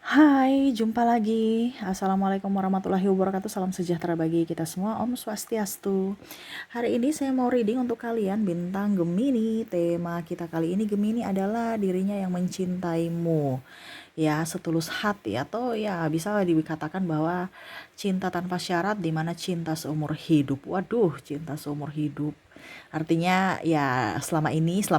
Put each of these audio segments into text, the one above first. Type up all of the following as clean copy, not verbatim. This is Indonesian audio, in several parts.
Hai, jumpa lagi. Assalamualaikum warahmatullahi wabarakatuh. Salam sejahtera bagi kita semua. Om Swastiastu. Hari ini saya mau reading untuk kalian bintang Gemini. Tema kita kali ini Gemini adalah dirinya yang mencintaimu. Ya, setulus hati atau ya bisa dikatakan bahwa cinta tanpa syarat di mana cinta seumur hidup. Waduh, cinta seumur hidup. Artinya ya selama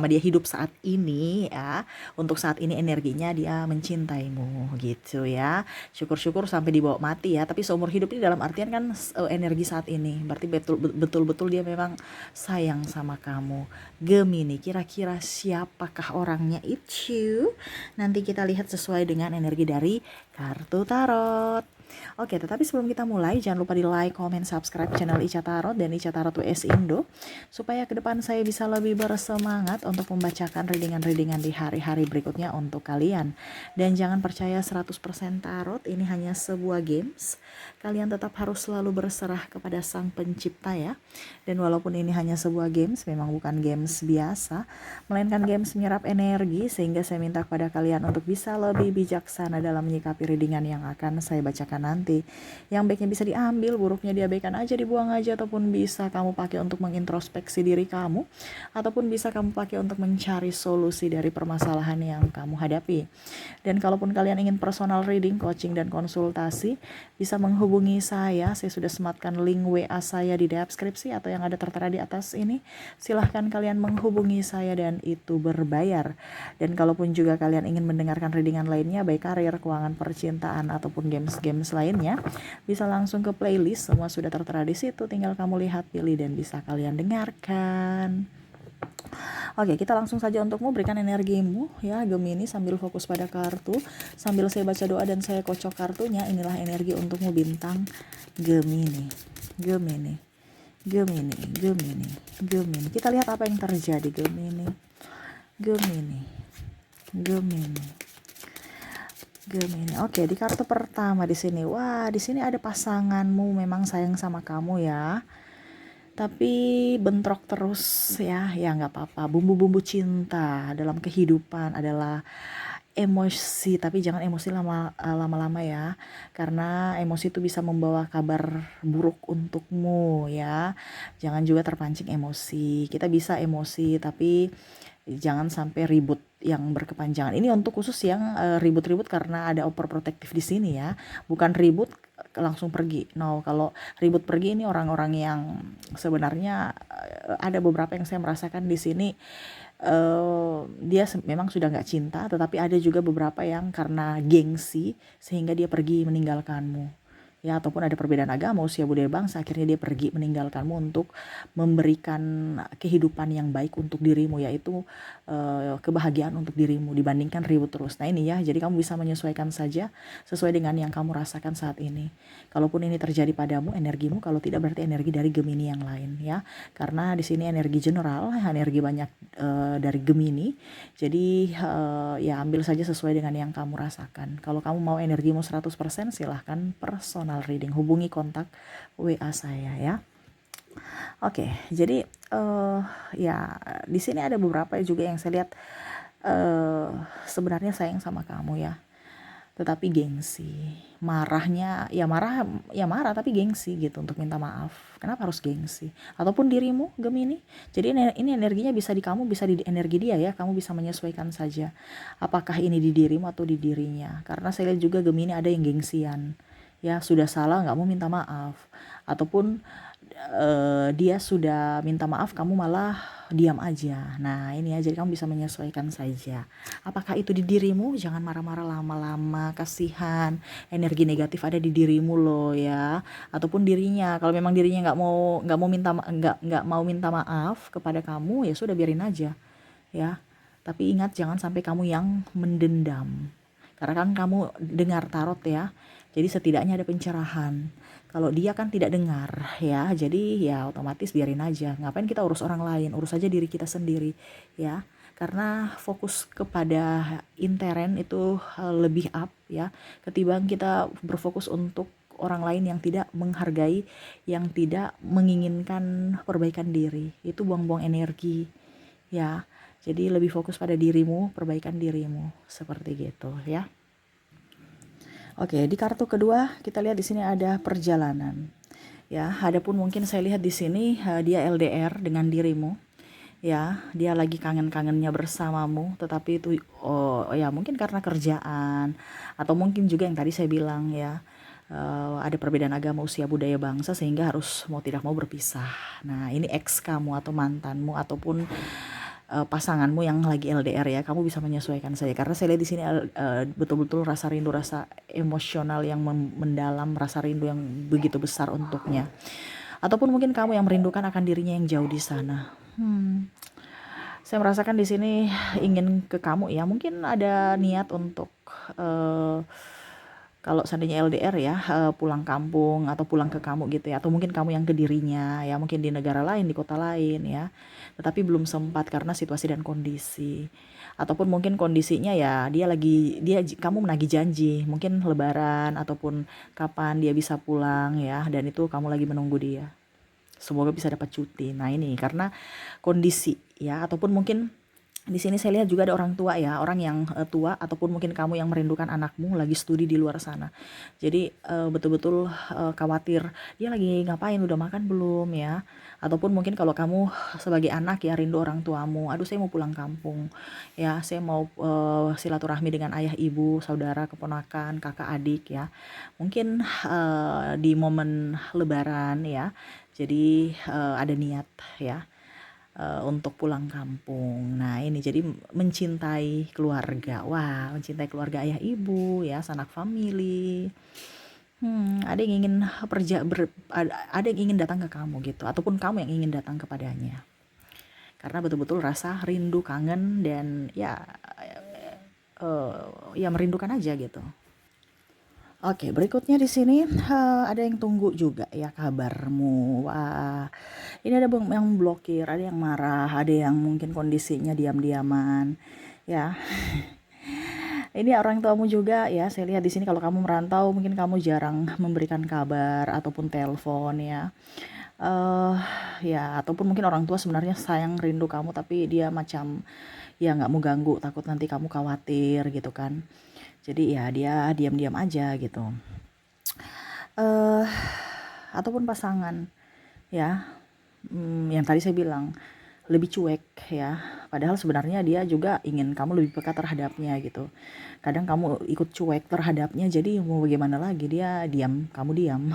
dia hidup saat ini ya, untuk saat ini energinya dia mencintaimu gitu ya. Syukur-syukur sampai dibawa mati ya, tapi seumur hidup ini dalam artian kan energi saat ini. Berarti betul-betul dia memang sayang sama kamu. Gemini, kira-kira siapakah orangnya itu? Nanti kita lihat sesuai dengan energi dari kartu tarot. Oke, tetapi sebelum kita mulai, jangan lupa di like, comment, subscribe channel Ica Tarot dan Ica Tarot WS Indo, supaya ke depan saya bisa lebih bersemangat untuk membacakan readingan-readingan di hari-hari berikutnya untuk kalian. Dan jangan percaya 100% tarot, ini hanya sebuah games. Kalian tetap harus selalu berserah kepada Sang Pencipta ya. Dan walaupun ini hanya sebuah games, memang bukan games biasa, melainkan games menyerap energi, sehingga saya minta kepada kalian untuk bisa lebih bijaksana dalam menyikapi readingan yang akan saya bacakan nanti. Yang baiknya bisa diambil, buruknya diabaikan aja, dibuang aja, ataupun bisa kamu pakai untuk mengintrospeksi diri kamu, ataupun bisa kamu pakai untuk mencari solusi dari permasalahan yang kamu hadapi. Dan kalaupun kalian ingin personal reading, coaching, dan konsultasi, bisa menghubungi saya sudah sematkan link WA saya di deskripsi atau yang ada tertera di atas ini. Silahkan kalian menghubungi saya dan itu berbayar. Dan kalaupun juga kalian ingin mendengarkan readingan lainnya, baik karir, keuangan, percintaan, ataupun games-games lainnya, bisa langsung ke playlist, semua sudah tertera di situ, tinggal kamu lihat, pilih, dan bisa kalian dengarkan. Oke, kita langsung saja untuk berikan energimu ya Gemini, sambil fokus pada kartu, sambil saya baca doa dan saya kocok kartunya. Inilah energi untukmu bintang Gemini. Gemini. Gemini, Gemini, Gemini. Kita lihat apa yang terjadi Gemini. Gemini. Gemini. Gemini. Oke, di kartu pertama di sini. Wah, di sini ada pasanganmu memang sayang sama kamu ya. Tapi bentrok terus ya, ya nggak apa-apa. Bumbu-bumbu cinta dalam kehidupan adalah emosi, tapi jangan emosi lama-lama ya, karena emosi itu bisa membawa kabar buruk untukmu ya. Jangan juga terpancing emosi. Kita bisa emosi, tapi jangan sampai ribut yang berkepanjangan. Ini untuk khusus yang ribut-ribut karena ada overprotective di sini ya. Bukan ribut langsung pergi. No, kalau ribut pergi ini orang-orang yang sebenarnya ada beberapa yang saya merasakan di sini. Dia memang sudah nggak cinta, tetapi ada juga beberapa yang karena gengsi sehingga dia pergi meninggalkanmu ya, ataupun ada perbedaan agama, usia, budaya, bangsa, akhirnya dia pergi meninggalkanmu untuk memberikan kehidupan yang baik untuk dirimu, yaitu kebahagiaan untuk dirimu dibandingkan ribut terus. Nah ini ya, jadi kamu bisa menyesuaikan saja sesuai dengan yang kamu rasakan saat ini. Kalaupun ini terjadi padamu energimu, kalau tidak berarti energi dari Gemini yang lain ya, karena di sini energi general, energi banyak dari Gemini. Jadi ya ambil saja sesuai dengan yang kamu rasakan. Kalau kamu mau energimu 100%, silahkan personal reading, hubungi kontak WA saya ya. Oke, jadi ya di sini ada beberapa juga yang saya lihat sebenarnya sayang sama kamu ya, tetapi gengsi. Marahnya ya marah tapi gengsi gitu untuk minta maaf. Kenapa harus gengsi? Ataupun dirimu Gemini. Jadi ini energinya bisa di kamu, bisa di energi dia ya. Kamu bisa menyesuaikan saja apakah ini di dirimu atau di dirinya. Karena saya lihat juga Gemini ada yang gengsian ya, sudah salah nggak mau minta maaf, ataupun dia sudah minta maaf kamu malah diam aja. Nah ini ya, jadi kamu bisa menyesuaikan saja apakah itu di dirimu. Jangan marah-marah lama-lama, kasihan, energi negatif ada di dirimu loh ya, ataupun dirinya. Kalau memang dirinya nggak mau minta maaf kepada kamu, ya sudah biarin aja ya. Tapi ingat, jangan sampai kamu yang mendendam, karena kan kamu dengar tarot ya, jadi setidaknya ada pencerahan. Kalau dia kan tidak dengar ya, jadi ya otomatis biarin aja. Ngapain kita urus orang lain, urus aja diri kita sendiri ya. Karena fokus kepada intern itu lebih up ya, ketimbang kita berfokus untuk orang lain yang tidak menghargai, yang tidak menginginkan perbaikan diri. Itu buang-buang energi ya. Jadi lebih fokus pada dirimu, perbaikan dirimu, seperti gitu ya. Oke, di kartu kedua kita lihat di sini ada perjalanan. Ya, adapun mungkin saya lihat di sini dia LDR dengan dirimu. Ya, dia lagi kangen-kangennya bersamamu, tetapi itu oh ya mungkin karena kerjaan atau mungkin juga yang tadi saya bilang ya, ada perbedaan agama, usia, budaya, bangsa sehingga harus mau tidak mau berpisah. Nah, ini ex kamu atau mantanmu ataupun pasanganmu yang lagi LDR ya, kamu bisa menyesuaikan saja karena saya lihat di sini betul-betul rasa rindu, rasa emosional yang mendalam, rasa rindu yang begitu besar untuknya. Ataupun mungkin kamu yang merindukan akan dirinya yang jauh di sana. Saya merasakan di sini ingin ke kamu ya. Mungkin ada niat untuk eh, kalau seandainya LDR ya, pulang kampung atau pulang ke kamu gitu ya. Atau mungkin kamu yang ke dirinya ya, mungkin di negara lain, di kota lain ya. Tetapi belum sempat karena situasi dan kondisi. Ataupun mungkin kondisinya ya kamu menagih janji, mungkin lebaran ataupun kapan dia bisa pulang ya, dan itu kamu lagi menunggu dia. Semoga bisa dapat cuti. Nah, ini karena kondisi ya, ataupun mungkin di sini saya lihat juga ada orang tua ya, orang yang tua ataupun mungkin kamu yang merindukan anakmu lagi studi di luar sana. Jadi betul-betul khawatir dia lagi ngapain, udah makan belum ya? Ataupun mungkin kalau kamu sebagai anak ya rindu orang tuamu. Aduh, saya mau pulang kampung. Ya, saya mau silaturahmi dengan ayah, ibu, saudara, keponakan, kakak, adik ya. Mungkin di momen lebaran ya. Jadi ada niat ya untuk pulang kampung. Nah, ini jadi mencintai keluarga. Wah, mencintai keluarga ayah ibu ya, sanak famili. Ada yang ingin ada yang ingin datang ke kamu gitu, ataupun kamu yang ingin datang kepadanya. Karena betul-betul rasa rindu, kangen dan ya ya merindukan aja gitu. Oke, berikutnya di sini ada yang tunggu juga ya kabarmu. Wah, ini ada yang blokir, ada yang marah, ada yang mungkin kondisinya diam-diaman. Ya, ini orang tuamu juga ya. Saya lihat di sini kalau kamu merantau, mungkin kamu jarang memberikan kabar ataupun telepon ya. eh ya, ataupun mungkin orang tua sebenarnya sayang rindu kamu, tapi dia macam ya nggak mau ganggu, takut nanti kamu khawatir gitu kan. Jadi ya dia diam-diam aja gitu. eh Ataupun pasangan ya, yang tadi saya bilang lebih cuek ya, padahal sebenarnya dia juga ingin kamu lebih peka terhadapnya gitu. Kadang kamu ikut cuek terhadapnya, jadi mau bagaimana lagi, dia diam kamu diam.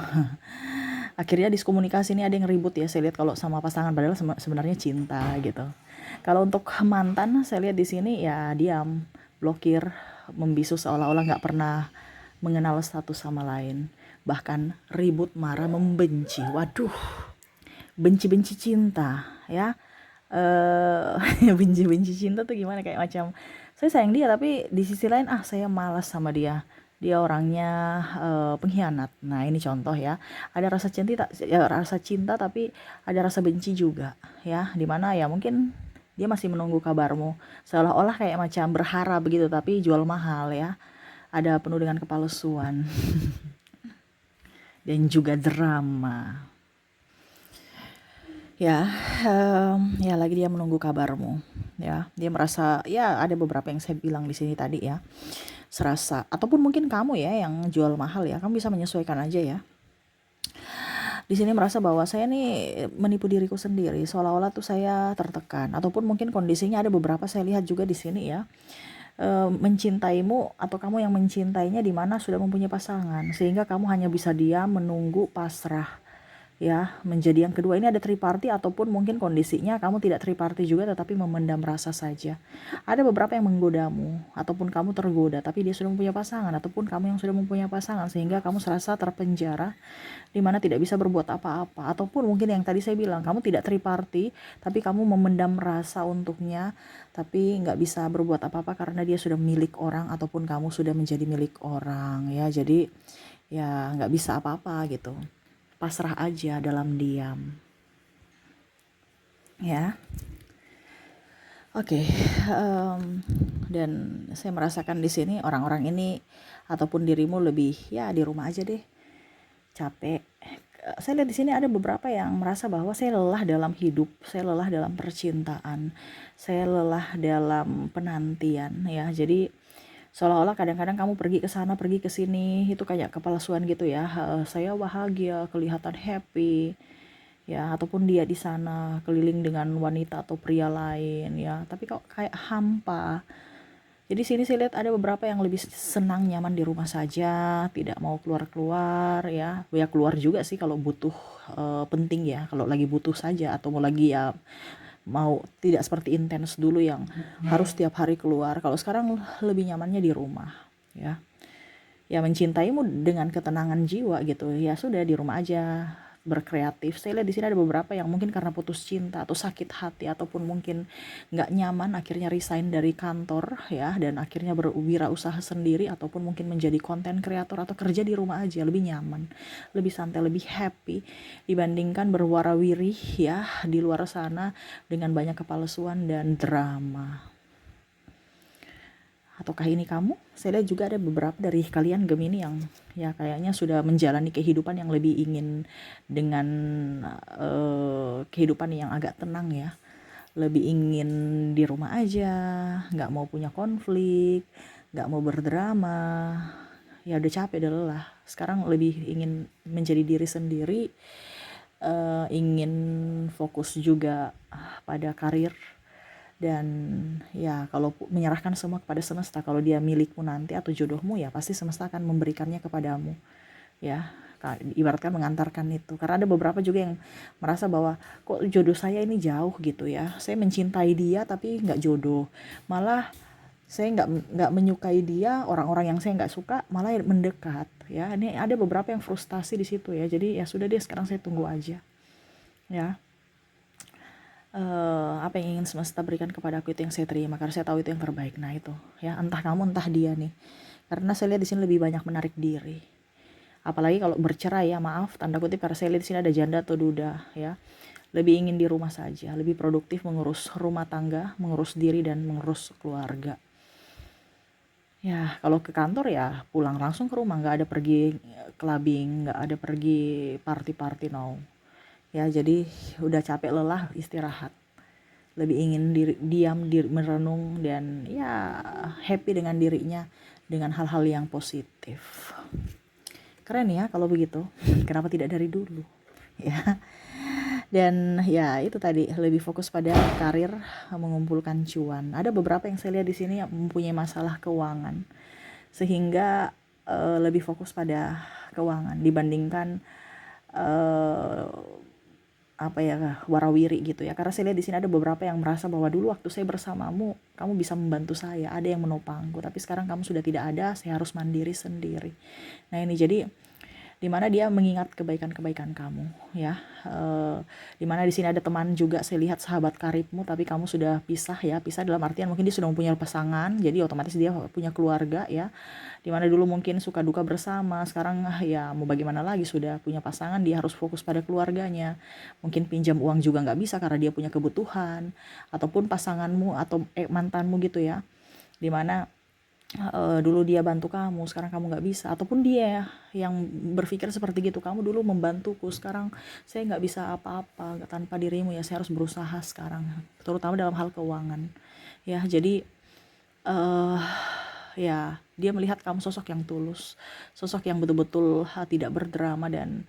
Akhirnya diskomunikasi ini ada yang ribut ya, saya lihat kalau sama pasangan padahal sebenarnya cinta gitu. Kalau untuk mantan saya lihat di sini ya diam, blokir, membisu seolah-olah nggak pernah mengenal satu sama lain, bahkan ribut, marah, membenci. Waduh, benci-benci cinta ya. Benci-benci cinta tuh gimana, kayak macam saya sayang dia tapi di sisi lain saya malas sama dia, dia orangnya pengkhianat. Nah, ini contoh ya, ada rasa cinta tapi ada rasa benci juga ya, dimana ya mungkin dia masih menunggu kabarmu, seolah-olah kayak macam berharap begitu tapi jual mahal ya, ada penuh dengan kepalsuan dan juga drama. Ya, ya lagi dia menunggu kabarmu. Ya, dia merasa ya ada beberapa yang saya bilang di sini tadi ya. Serasa ataupun mungkin kamu ya yang jual mahal ya, kamu bisa menyesuaikan aja ya. Di sini merasa bahwa saya nih menipu diriku sendiri, seolah-olah tuh saya tertekan, ataupun mungkin kondisinya ada beberapa saya lihat juga di sini ya. Mencintaimu atau kamu yang mencintainya di mana sudah mempunyai pasangan, sehingga kamu hanya bisa diam menunggu pasrah ya. Menjadi yang kedua ini ada triparty, ataupun mungkin kondisinya kamu tidak triparty juga tetapi memendam rasa saja. Ada beberapa yang menggodamu ataupun kamu tergoda tapi dia sudah mempunyai pasangan, ataupun kamu yang sudah mempunyai pasangan sehingga kamu serasa terpenjara di mana tidak bisa berbuat apa-apa. Ataupun mungkin yang tadi saya bilang, kamu tidak triparty tapi kamu memendam rasa untuknya, tapi nggak bisa berbuat apa-apa karena dia sudah milik orang ataupun kamu sudah menjadi milik orang ya. Jadi ya nggak bisa apa-apa gitu, pasrah aja dalam diam ya. Oke, dan saya merasakan di sini orang-orang ini ataupun dirimu lebih ya di rumah aja deh, capek. Saya lihat di sini ada beberapa yang merasa bahwa saya lelah dalam hidup, saya lelah dalam percintaan, saya lelah dalam penantian ya. Jadi Seolah-olah kadang-kadang kamu pergi ke sana, pergi ke sini, itu kayak kepalsuan gitu ya. Saya bahagia, kelihatan happy, ya, ataupun dia di sana keliling dengan wanita atau pria lain, ya. Tapi kok kayak hampa. Jadi sini saya lihat ada beberapa yang lebih senang nyaman di rumah saja, tidak mau keluar-keluar, ya. Ya keluar juga sih kalau butuh penting ya, kalau lagi butuh saja atau mau lagi ya mau tidak seperti intens dulu yang harus tiap hari keluar. Kalau sekarang lebih nyamannya di rumah, ya. Ya mencintaimu dengan ketenangan jiwa gitu. Ya sudah di rumah aja berkreatif. Saya lihat di sini ada beberapa yang mungkin karena putus cinta atau sakit hati ataupun mungkin nggak nyaman akhirnya resign dari kantor ya dan akhirnya berwirausaha sendiri ataupun mungkin menjadi konten kreator atau kerja di rumah aja lebih nyaman, lebih santai, lebih happy dibandingkan berwarawiri ya di luar sana dengan banyak kepalsuan dan drama. Ataukah ini kamu? Saya lihat juga ada beberapa dari kalian Gemini yang ya kayaknya sudah menjalani kehidupan yang lebih ingin dengan kehidupan yang agak tenang ya. Lebih ingin di rumah aja, nggak mau punya konflik, nggak mau berdrama. Ya udah capek, udah lelah. Sekarang lebih ingin menjadi diri sendiri, ingin fokus juga pada karir. Dan ya kalau menyerahkan semua kepada semesta, kalau dia milikmu nanti atau jodohmu ya pasti semesta akan memberikannya kepadamu ya, ibaratkan mengantarkan itu. Karena ada beberapa juga yang merasa bahwa kok jodoh saya ini jauh gitu ya, saya mencintai dia tapi nggak jodoh, malah saya nggak menyukai dia, orang-orang yang saya nggak suka malah mendekat ya. Ini ada beberapa yang frustasi di situ ya. Jadi ya sudah deh, sekarang saya tunggu aja ya. Apa yang ingin semesta berikan kepada aku itu yang saya terima karena saya tahu itu yang terbaik. Nah itu ya, entah kamu entah dia nih, karena saya lihat di sini lebih banyak menarik diri, apalagi kalau bercerai ya, maaf tanda kutip, karena saya lihat di sini ada janda atau duda ya. Lebih ingin di rumah saja, lebih produktif mengurus rumah tangga, mengurus diri dan mengurus keluarga ya. Kalau ke kantor ya pulang langsung ke rumah, nggak ada pergi clubbing, nggak ada pergi party-party, no ya. Jadi udah capek lelah istirahat, lebih ingin diam, merenung dan ya happy dengan dirinya dengan hal-hal yang positif. Keren ya kalau begitu. Kenapa tidak dari dulu ya. Dan ya itu tadi, lebih fokus pada karir, mengumpulkan cuan. Ada beberapa yang saya lihat di sini yang mempunyai masalah keuangan sehingga lebih fokus pada keuangan dibandingkan apa ya, warawiri gitu ya. Karena saya lihat di sini ada beberapa yang merasa bahwa dulu waktu saya bersamamu kamu bisa membantu saya, ada yang menopangku, tapi sekarang kamu sudah tidak ada, saya harus mandiri sendiri. Nah ini jadi dimana dia mengingat kebaikan-kebaikan kamu ya. Dimana di sini ada teman juga, saya lihat sahabat karibmu, tapi kamu sudah pisah ya. Pisah dalam artian mungkin dia sudah mempunyai pasangan, jadi otomatis dia punya keluarga ya. Dimana dulu mungkin suka duka bersama, sekarang ya mau bagaimana lagi, sudah punya pasangan, dia harus fokus pada keluarganya. Mungkin pinjam uang juga nggak bisa karena dia punya kebutuhan, ataupun pasanganmu atau mantanmu gitu ya, dimana dulu dia bantu kamu, sekarang kamu nggak bisa. Ataupun dia yang berpikir seperti gitu, kamu dulu membantuku, sekarang saya nggak bisa apa-apa tanpa dirimu ya, saya harus berusaha sekarang, terutama dalam hal keuangan ya. Jadi ya dia melihat kamu sosok yang tulus, sosok yang betul-betul tidak berdrama, dan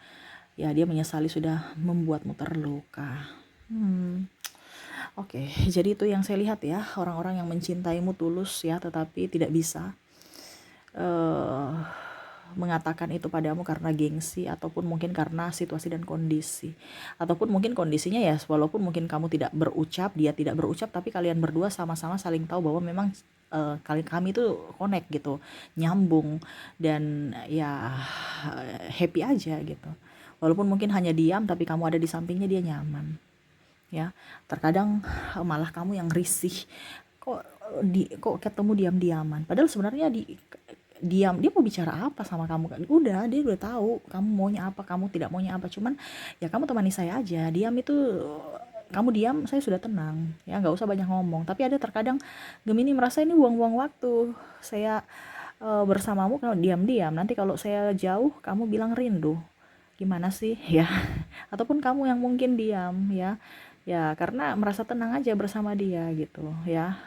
ya dia menyesali sudah membuatmu terluka. Oke, jadi itu yang saya lihat ya, orang-orang yang mencintaimu tulus ya, tetapi tidak bisa mengatakan itu padamu karena gengsi, ataupun mungkin karena situasi dan kondisi, ataupun mungkin kondisinya ya, walaupun mungkin kamu tidak berucap, dia tidak berucap, tapi kalian berdua sama-sama saling tahu bahwa memang kami itu connect gitu, nyambung, dan ya happy aja gitu. Walaupun mungkin hanya diam, tapi kamu ada di sampingnya, dia nyaman ya. Terkadang malah kamu yang risih, kok ketemu diam-diaman, padahal sebenarnya diam, dia mau bicara apa sama kamu kan, udah dia udah tahu kamu maunya apa, kamu tidak maunya apa, cuman ya kamu temani saya aja, diam itu, kamu diam saya sudah tenang ya, nggak usah banyak ngomong. Tapi ada terkadang Gemini merasa ini buang-buang waktu saya bersamamu kalau diam-diam, nanti kalau saya jauh kamu bilang rindu, gimana sih ya. Ataupun kamu yang mungkin diam ya, ya karena merasa tenang aja bersama dia gitu ya.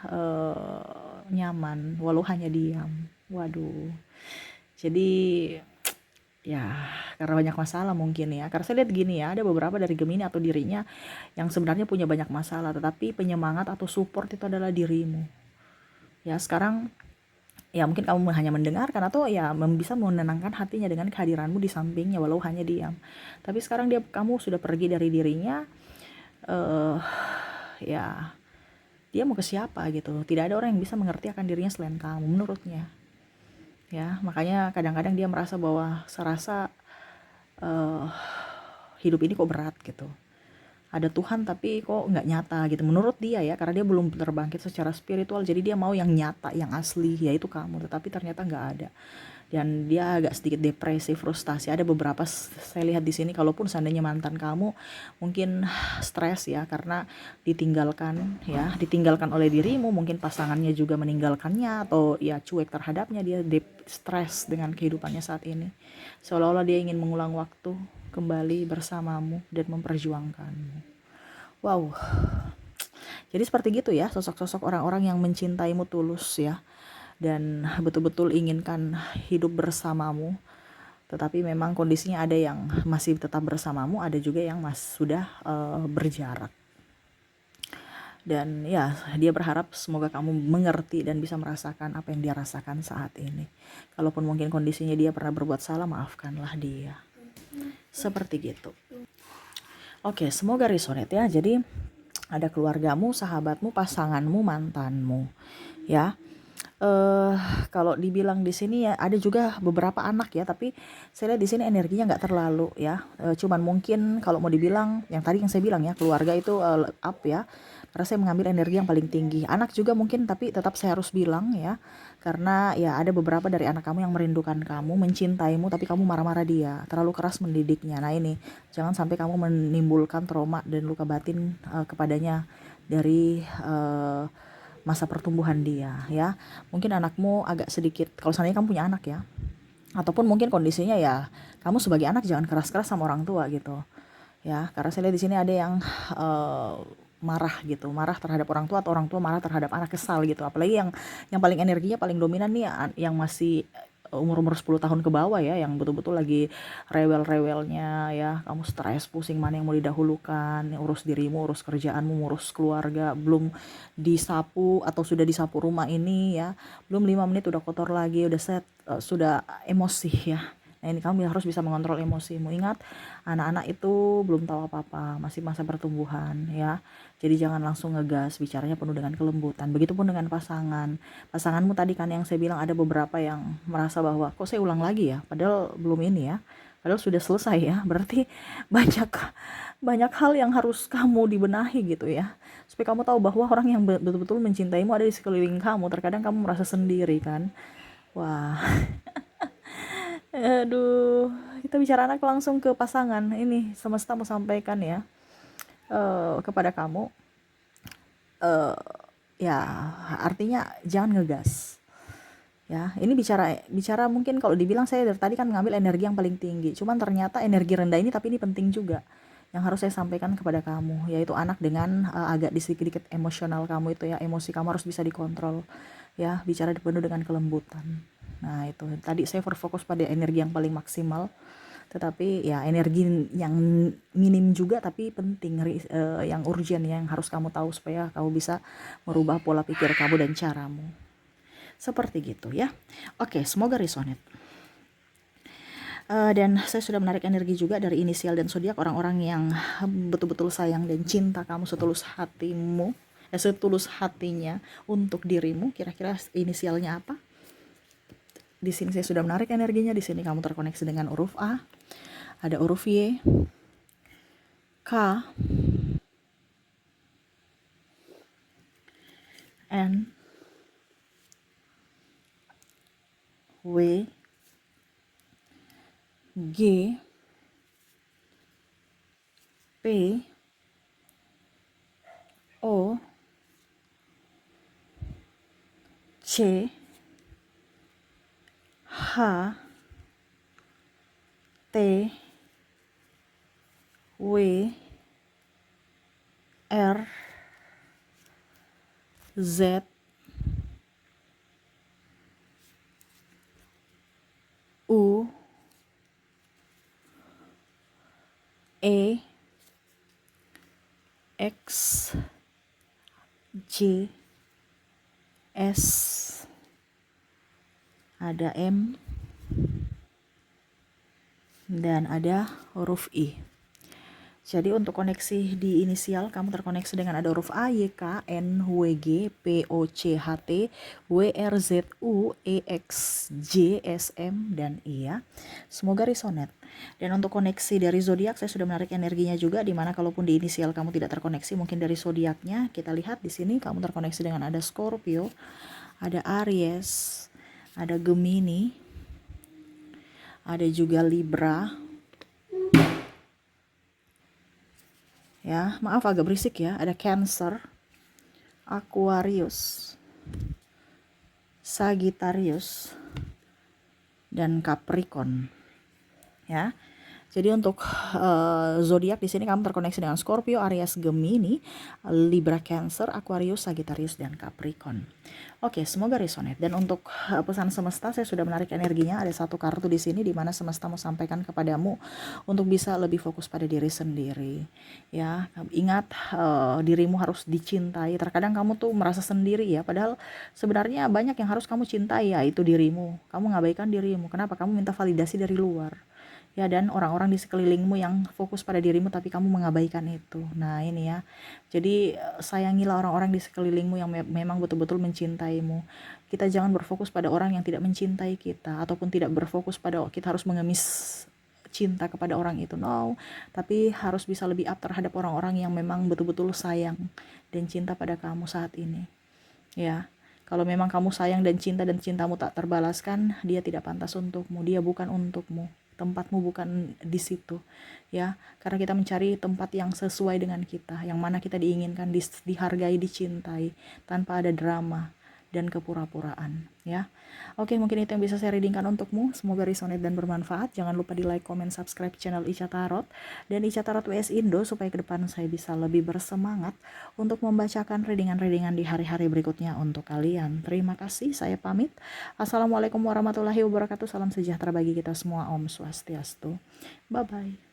nyaman walau hanya diam. Waduh. Jadi ya karena banyak masalah mungkin ya. Karena saya lihat gini ya, ada beberapa dari Gemini atau dirinya yang sebenarnya punya banyak masalah, tetapi penyemangat atau support itu adalah dirimu. Ya sekarang ya mungkin kamu hanya mendengarkan atau ya bisa menenangkan hatinya dengan kehadiranmu di sampingnya walau hanya diam. Tapi sekarang kamu sudah pergi dari dirinya, eh ya dia mau ke siapa gitu. Tidak ada orang yang bisa mengerti akan dirinya selain kamu menurutnya. Ya, makanya kadang-kadang dia merasa bahwa serasa eh hidup ini kok berat gitu. Ada Tuhan tapi kok nggak nyata gitu menurut dia ya, karena dia belum terbangkit secara spiritual, jadi dia mau yang nyata, yang asli, yaitu kamu, tetapi ternyata nggak ada. Dan dia agak sedikit depresi, frustasi. Ada beberapa saya lihat di sini, kalaupun seandainya mantan kamu mungkin stres ya karena ditinggalkan oleh dirimu, mungkin pasangannya juga meninggalkannya atau ya cuek terhadapnya, dia stres dengan kehidupannya saat ini, seolah-olah dia ingin mengulang waktu kembali bersamamu dan memperjuangkanmu. Wow, jadi seperti gitu ya sosok-sosok orang-orang yang mencintaimu tulus ya, dan betul-betul inginkan hidup bersamamu. Tetapi memang kondisinya ada yang masih tetap bersamamu, ada juga yang sudah berjarak. Dan ya dia berharap semoga kamu mengerti dan bisa merasakan apa yang dia rasakan saat ini. Kalaupun mungkin kondisinya dia pernah berbuat salah, maafkanlah dia. Seperti gitu. Oke, semoga resonate ya. Jadi ada keluargamu, sahabatmu, pasanganmu, mantanmu ya. Kalau dibilang di sini ya ada juga beberapa anak ya, tapi saya lihat di sini energinya nggak terlalu ya. Cuman mungkin kalau mau dibilang yang tadi yang saya bilang ya, keluarga itu up ya. Karena saya mengambil energi yang paling tinggi. Anak juga mungkin, tapi tetap saya harus bilang ya. Karena ya ada beberapa dari anak kamu yang merindukan kamu, mencintaimu, tapi kamu marah-marah dia, terlalu keras mendidiknya. Nah ini, jangan sampai kamu menimbulkan trauma dan luka batin kepadanya dari masa pertumbuhan dia ya. Mungkin anakmu agak sedikit, kalau seandainya kamu punya anak ya, ataupun mungkin kondisinya ya kamu sebagai anak jangan keras-keras sama orang tua gitu ya. Karena saya lihat di sini ada yang marah gitu, marah terhadap orang tua atau orang tua marah terhadap anak, kesal gitu. Apalagi yang paling energinya paling dominan nih yang masih umur-umur 10 tahun ke bawah ya, yang betul-betul lagi rewel-rewelnya ya. Kamu stres, pusing, mana yang mau didahulukan, urus dirimu, urus kerjaanmu, urus keluarga, belum disapu atau sudah disapu rumah ini ya, belum 5 menit udah kotor lagi, udah sudah emosi ya. Nah ini kamu harus bisa mengontrol emosimu. Ingat, anak-anak itu belum tahu apa-apa, masih masa pertumbuhan ya. Jadi jangan langsung ngegas, bicaranya penuh dengan kelembutan. Begitupun dengan pasanganmu tadi kan yang saya bilang ada beberapa yang merasa bahwa kok saya ulang lagi ya, padahal belum ini ya, padahal sudah selesai ya. Berarti banyak banyak hal yang harus kamu dibenahi gitu ya, supaya kamu tahu bahwa orang yang betul-betul mencintaimu ada di sekeliling kamu. Terkadang kamu merasa sendiri kan. Wah. Aduh, kita bicara anak langsung ke pasangan. Ini semesta mau sampaikan ya kepada kamu. Ya, artinya jangan ngegas. Ya, ini bicara mungkin kalau dibilang saya dari tadi kan mengambil energi yang paling tinggi. Cuman ternyata energi rendah ini tapi ini penting juga. Yang harus saya sampaikan kepada kamu, yaitu anak dengan agak sedikit-sedikit emosional kamu itu ya, emosi kamu harus bisa dikontrol. Ya, bicara penuh dengan kelembutan. Nah, itu tadi saya berfokus pada energi yang paling maksimal, tetapi ya energi yang minim juga tapi penting, yang urgent yang harus kamu tahu supaya kamu bisa merubah pola pikir kamu dan caramu. Seperti gitu ya. Oke, semoga resonate. Dan saya sudah menarik energi juga dari inisial dan zodiak, orang-orang yang betul-betul sayang dan cinta kamu setulus hatimu, setulus hatinya untuk dirimu. Kira-kira inisialnya apa? Di sini saya sudah menarik energinya. Di sini kamu terkoneksi dengan huruf A, ada huruf Y, K, N, W, G, P, O, C, H, T, W, R, Z, U, E, X, J, S, ada M, dan ada huruf I. Jadi untuk koneksi di inisial kamu terkoneksi dengan ada huruf A, Y, K, N, W, G, P, O, C, H, T, W, R, Z, U, E, X, J, S, M, dan I ya. Semoga resonate. Dan untuk koneksi dari zodiak saya sudah menarik energinya juga, dimana kalaupun di inisial kamu tidak terkoneksi, mungkin dari zodiaknya kita lihat di sini kamu terkoneksi dengan ada Scorpio, ada Aries, ada Gemini, ada juga Libra. Ya, maaf agak berisik ya. Ada Cancer, Aquarius, Sagittarius, dan Capricorn. Ya. Jadi untuk zodiak di sini kamu terkoneksi dengan Scorpio, Aries, Gemini, Libra, Cancer, Aquarius, Sagittarius, dan Capricorn. Oke, semoga resonate. Dan untuk pesan semesta saya sudah menarik energinya. Ada satu kartu di sini di mana semesta mau sampaikan kepadamu untuk bisa lebih fokus pada diri sendiri. Ya, ingat dirimu harus dicintai. Terkadang kamu tuh merasa sendiri ya, padahal sebenarnya banyak yang harus kamu cintai, yaitu dirimu. Kamu ngabaikan dirimu. Kenapa? Kamu minta validasi dari luar. Ya, dan orang-orang di sekelilingmu yang fokus pada dirimu tapi kamu mengabaikan itu. Nah ini ya, jadi sayangilah orang-orang di sekelilingmu yang memang betul-betul mencintaimu. Kita jangan berfokus pada orang yang tidak mencintai kita, ataupun tidak berfokus pada kita harus mengemis cinta kepada orang itu, no. Tapi harus bisa lebih up terhadap orang-orang yang memang betul-betul sayang dan cinta pada kamu saat ini. Ya, kalau memang kamu sayang dan cintamu tak terbalaskan, dia tidak pantas untukmu, dia bukan untukmu, tempatmu bukan di situ. Ya, karena kita mencari tempat yang sesuai dengan kita, yang mana kita diinginkan, dihargai, dicintai, tanpa ada drama dan kepura-puraan. Ya, oke, mungkin itu yang bisa saya readingkan untukmu. Semoga resonate dan bermanfaat. Jangan lupa di like, comment, subscribe channel Ica Tarot dan Ica Tarot WS Indo, supaya ke depan saya bisa lebih bersemangat untuk membacakan readingan-readingan di hari-hari berikutnya untuk kalian. Terima kasih, saya pamit. Assalamualaikum warahmatullahi wabarakatuh. Salam sejahtera bagi kita semua. Om Swastiastu. Bye-bye.